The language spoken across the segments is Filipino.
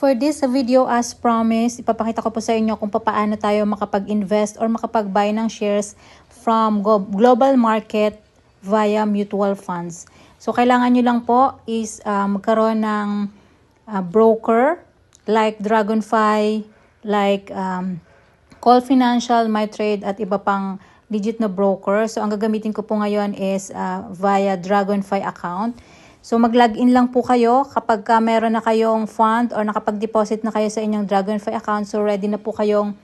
For this video, as promised, ipapakita ko po sa inyo kung paano tayo makapag-invest or makapag-buy ng shares from global market via mutual funds. So, kailangan nyo lang po is magkaroon ng broker like Dragonfy, like Call Financial, MyTrade at iba pang legit na broker. So, ang gagamitin ko po ngayon is via Dragonfy account. So, mag-login lang po kayo kapag meron na kayong fund or nakapag-deposit na kayo sa inyong Dragonfy account. So, ready na po kayong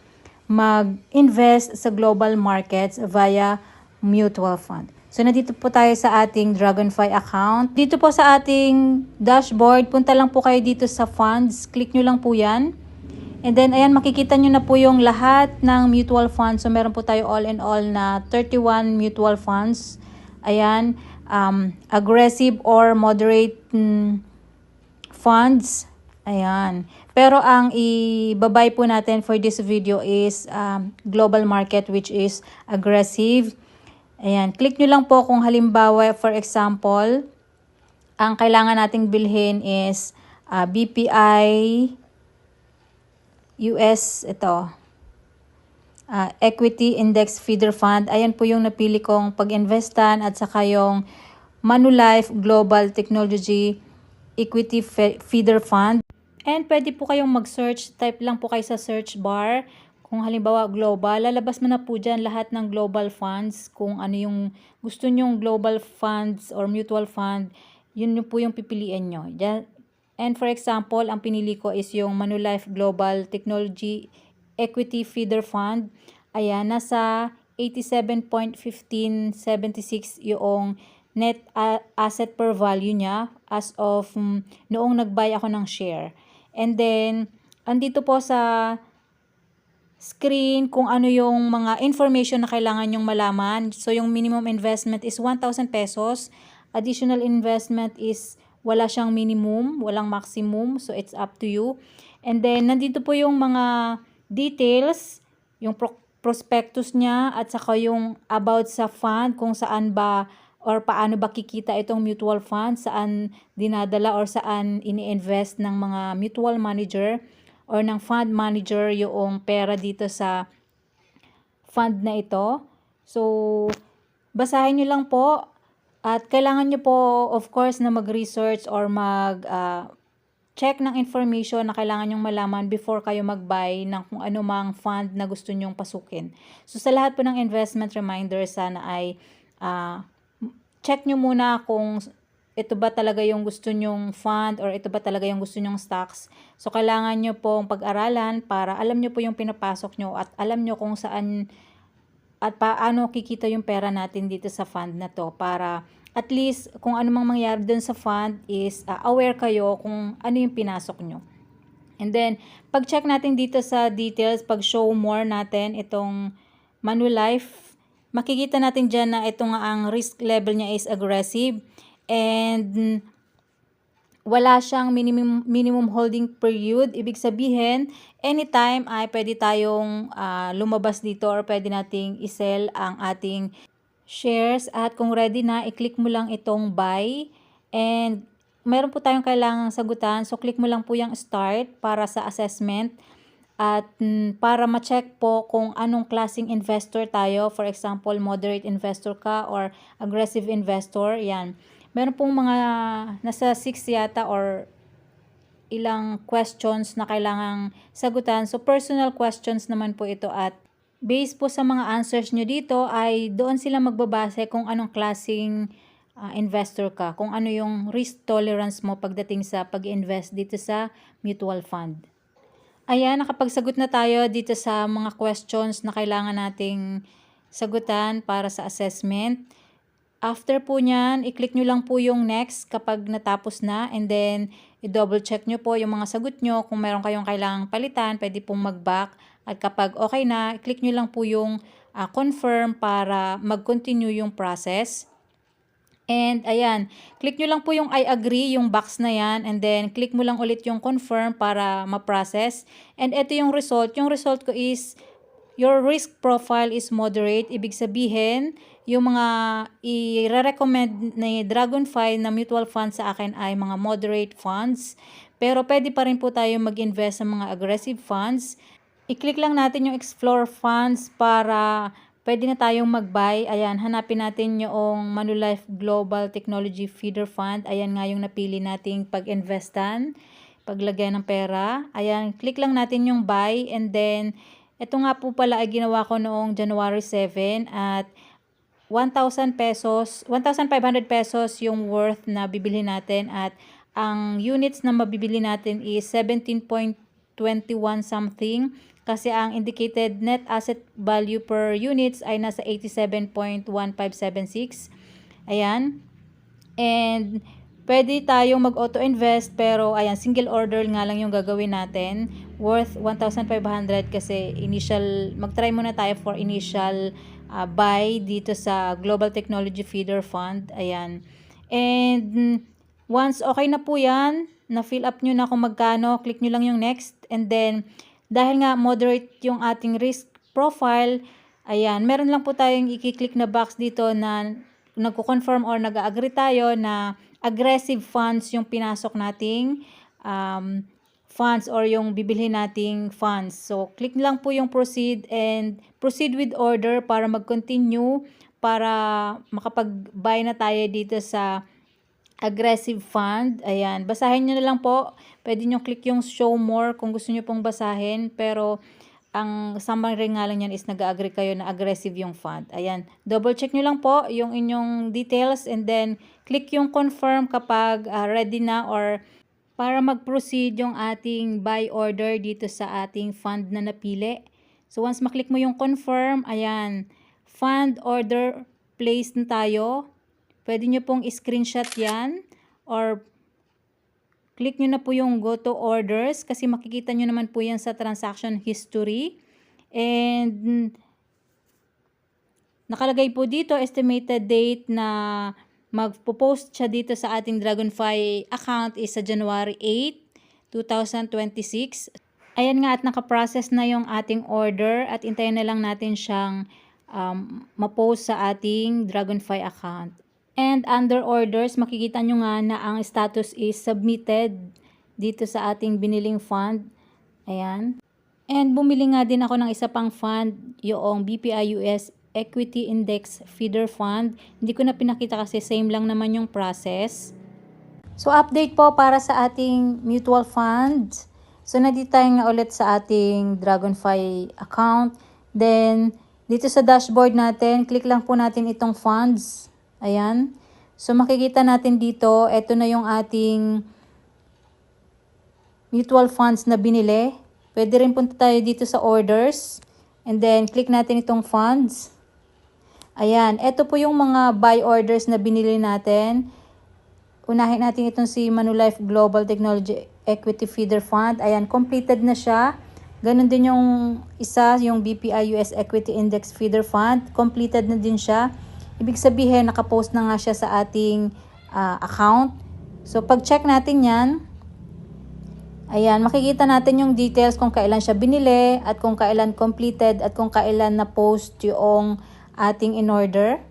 mag-invest sa global markets via mutual fund. So, nandito po tayo sa ating Dragonfy account. Dito po sa ating dashboard, punta lang po kayo dito sa funds. Click nyo lang po yan. And then, ayan, makikita nyo na po yung lahat ng mutual funds. So, meron po tayo all in all na 31 mutual funds. Ayan. Aggressive or moderate funds. Ayan. Pero ang ibabay po natin for this video is global market, which is aggressive. Ayan. Click nyo lang po kung halimbawa, for example, ang kailangan nating bilhin is BPI US, ito. Equity Index Feeder Fund. Ayan po yung napili kong pag-investan at saka yung Manulife Global Technology Equity Feeder Fund. And pwede po kayong mag-search. Type lang po kayo sa search bar. Kung halimbawa global, lalabas mo na po dyan lahat ng global funds. Kung ano yung gusto nyong global funds or mutual fund, yun po yung pipiliin nyo. And for example, ang pinili ko is yung Manulife Global Technology Equity Feeder Fund. Ayan, nasa 87.1576 yung net asset per value niya as of noong nag-buy ako ng share. And then, andito po sa screen kung ano yung mga information na kailangan nyong malaman. So, yung minimum investment is 1,000 pesos. Additional investment is wala siyang minimum, walang maximum. So, it's up to you. And then, nandito po yung mga details, yung prospectus niya at saka yung about sa fund, kung saan ba or paano ba kikita itong mutual fund, saan dinadala or saan ini-invest ng mga mutual manager or ng fund manager yung pera dito sa fund na ito. So, basahin nyo lang po at kailangan nyo po of course na mag-research or check ng information na kailangan nyong malaman before kayo mag-buy ng kung ano mang fund na gusto nyong pasukin. So, sa lahat po ng investment reminder, sana ay check nyo muna kung ito ba talaga yung gusto nyong fund or ito ba talaga yung gusto nyong stocks. So, kailangan nyo pong pag-aralan para alam nyo po yung pinapasok nyo at alam nyo kung saan at paano kikita yung pera natin dito sa fund na to para at least kung ano mang mangyari dun sa fund is aware kayo kung ano yung pinasok nyo. And then, pag-check natin dito sa details, pag-show more natin itong Manulife, makikita natin dyan na ito nga ang risk level niya is aggressive and wala siyang minimum holding period. Ibig sabihin, anytime ay pwede tayong lumabas dito or pwede nating isell ang ating shares at kung ready na, i-click mo lang itong buy and meron po tayong kailangang sagutan. So, click mo lang po yung start para sa assessment at para ma-check po kung anong klaseng investor tayo. For example, moderate investor ka or aggressive investor. Yan. Meron pong mga nasa 6 yata or ilang questions na kailangang sagutan. So, personal questions naman po ito at based po sa mga answers nyo dito ay doon sila magbabase kung anong klaseng investor ka. Kung ano yung risk tolerance mo pagdating sa pag-invest dito sa mutual fund. Ayan, nakapagsagot na tayo dito sa mga questions na kailangan nating sagutan para sa assessment. After po nyan, i-click nyo lang po yung next kapag natapos na and then i-double check nyo po yung mga sagot nyo. Kung meron kayong kailangang palitan, pwede pong mag-back. At kapag okay na, i-click nyo lang po yung confirm para mag-continue yung process. And ayan, click nyo lang po yung I agree, yung box na yan. And then click mo lang ulit yung confirm para ma-process. And ito yung result. Yung result ko is your risk profile is moderate. Ibig sabihin, yung mga i-recommend ni Dragonfy na mutual fund sa akin ay mga moderate funds. Pero pwede pa rin po tayo mag-invest sa mga aggressive funds. I-click lang natin yung explore funds para pwede na tayong mag-buy. Ayan, hanapin natin yung Manulife Global Technology Feeder Fund. Ayan nga yung napili nating pag-investan, paglagay ng pera. Ayan, click lang natin yung buy, and then ito nga po pala ay ginawa ko noong January 7 at 1,000 pesos, 1,500 pesos yung worth na bibili natin, at ang units na mabibili natin is 17.21 something, kasi ang indicated net asset value per units ay nasa 87.1576. Ayan. And pwede tayong mag-auto-invest, pero ayan, single order nga lang yung gagawin natin, worth 1,500, kasi initial, mag-try muna tayo for initial buy dito sa Global Technology Feeder Fund. Ayan. And once okay na po yan, na-fill up nyo na kung magkano, click nyo lang yung next. And then, dahil nga moderate yung ating risk profile, ayan, meron lang po tayong i-click na box dito na nagko-confirm or nag-agree tayo na aggressive funds yung pinasok nating funds or yung bibili nating funds. So, click lang po yung proceed and proceed with order para mag-continue, para makapag-buy na tayo dito sa aggressive fund. Ayan, basahin nyo na lang po. Pwede nyo click yung show more kung gusto nyo pong basahin, pero ang summary nga lang yan is nag-agree kayo na aggressive yung fund. Ayan, double check nyo lang po yung inyong details, and then click yung confirm kapag ready na, or para mag-proceed yung ating buy order dito sa ating fund na napili. So once maklik mo yung confirm, ayan, fund order placed na tayo. Pwede nyo pong screenshot yan, or click nyo na po yung go to orders, kasi makikita nyo naman po yan sa transaction history. And nakalagay po dito estimated date na magpo-post siya dito sa ating Dragonfly account is sa January 8, 2026. Ayan nga, at nakaprocess na yung ating order, at intayin na lang natin siyang ma-post sa ating Dragonfly account. And under orders, makikita nyo nga na ang status is submitted dito sa ating biniling fund. Ayan. And bumili nga din ako ng isa pang fund, yung BPI US Equity Index Feeder Fund. Hindi ko na pinakita kasi same lang naman yung process. So update po para sa ating mutual fund. So nandito tayo nga ulit sa ating Dragonfly account. Then dito sa dashboard natin, click lang po natin itong funds. Ayan. So makikita natin dito, ito na yung ating mutual funds na binili. Pwede rin punta tayo dito sa orders. And then click natin itong funds. Ayan, ito po yung mga buy orders na binili natin. Unahin natin itong si Manulife Global Technology Equity Feeder Fund. Ayan, completed na siya. Ganon din yung isa, yung BPI US Equity Index Feeder Fund. Completed na din siya. Ibig sabihin, nakapost na nga siya sa ating account. So, pag-check natin yan, ayan, makikita natin yung details kung kailan siya binili, at kung kailan completed, at kung kailan na-post yung ating in order.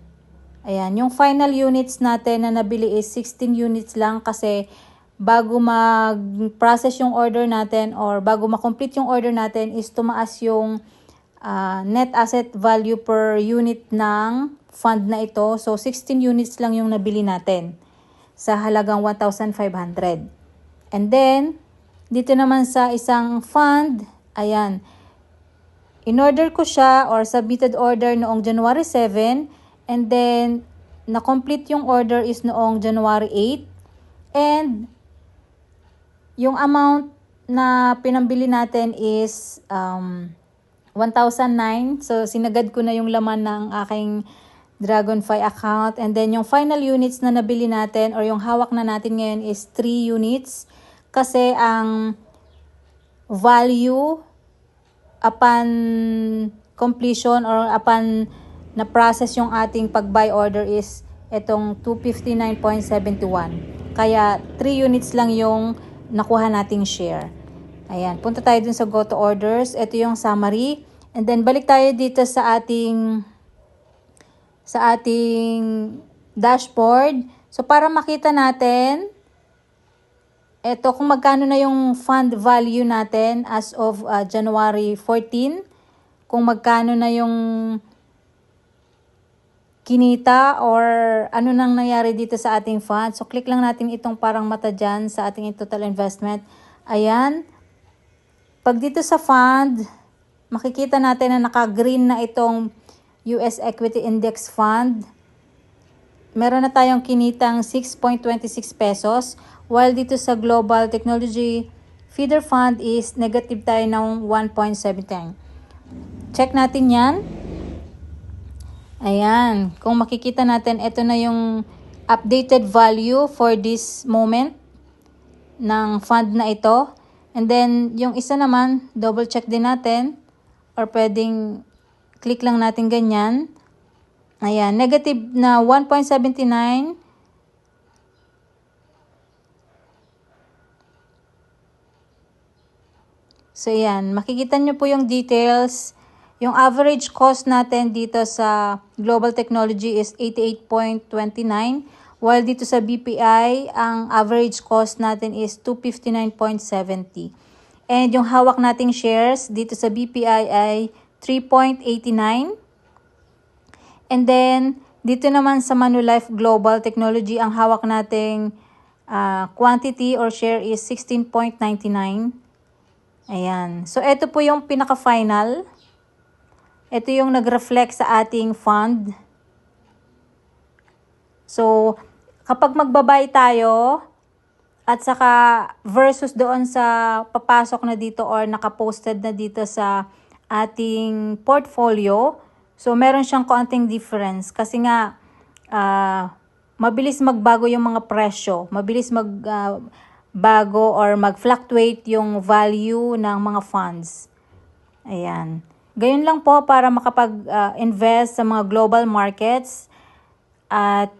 Ayan, yung final units natin na nabili is 16 units lang, kasi bago mag-process yung order natin or bago ma-complete yung order natin is tumaas yung net asset value per unit ng fund na ito. So, 16 units lang yung nabili natin sa halagang 1,500. And then, dito naman sa isang fund, ayan, in-order ko siya or submitted order noong January 7, and then na-complete yung order is noong January 8, and yung amount na pinambili natin is 1,009. So sinagad ko na yung laman ng aking Dragonfly account, and then yung final units na nabili natin or yung hawak na natin ngayon is 3 units, kasi ang value upon completion or upon na-process yung ating pag-buy order is itong 259.71. Kaya 3 units lang yung nakuha nating share. Ayan, punta tayo dun sa go to orders. Ito yung summary. And then balik tayo dito sa ating dashboard. So para makita natin Ito kung magkano na yung fund value natin as of January 14. Kung magkano na yung kinita or ano nang nangyari dito sa ating fund. So, click lang natin itong parang mata dyan sa ating total investment. Ayan. Pag dito sa fund, makikita natin na naka-green na itong US Equity Index Fund. Meron na tayong kinitang 6.26 pesos. While dito sa Global Technology Feeder Fund is negative tayo ng 1.79. Check natin yan. Ayan. Kung makikita natin, ito na yung updated value for this moment ng fund na ito. And then, yung isa naman, double check din natin. Or pwedeng click lang natin ganyan. Ayan. Negative na 1.79. So, yan. Makikita nyo po yung details. Yung average cost natin dito sa Global Technology is 88.29. While dito sa BPI, ang average cost natin is 259.70. And yung hawak nating shares dito sa BPI ay 3.89. And then, dito naman sa Manulife Global Technology, ang hawak nating quantity or share is 16.99. Ayan. So, ito po yung pinaka-final. Ito yung nag-reflect sa ating fund. So, kapag magbabay tayo, at saka versus doon sa papasok na dito or nakaposted na dito sa ating portfolio, so meron siyang konting difference. Kasi nga, mabilis magbago yung mga presyo. Mabilis magbago or mag-fluctuate yung value ng mga funds. Ayan. Gayon lang po para makapag-invest sa mga global markets at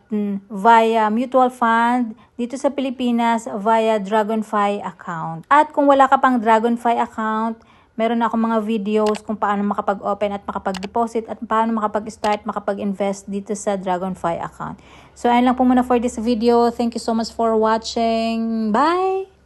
via mutual fund dito sa Pilipinas via Dragonfy account. At kung wala ka pang Dragonfy account, meron ako mga videos kung paano makapag-open at makapag-deposit at paano makapag-start, makapag-invest dito sa Dragonfy account. So, ayun lang po muna for this video. Thank you so much for watching. Bye!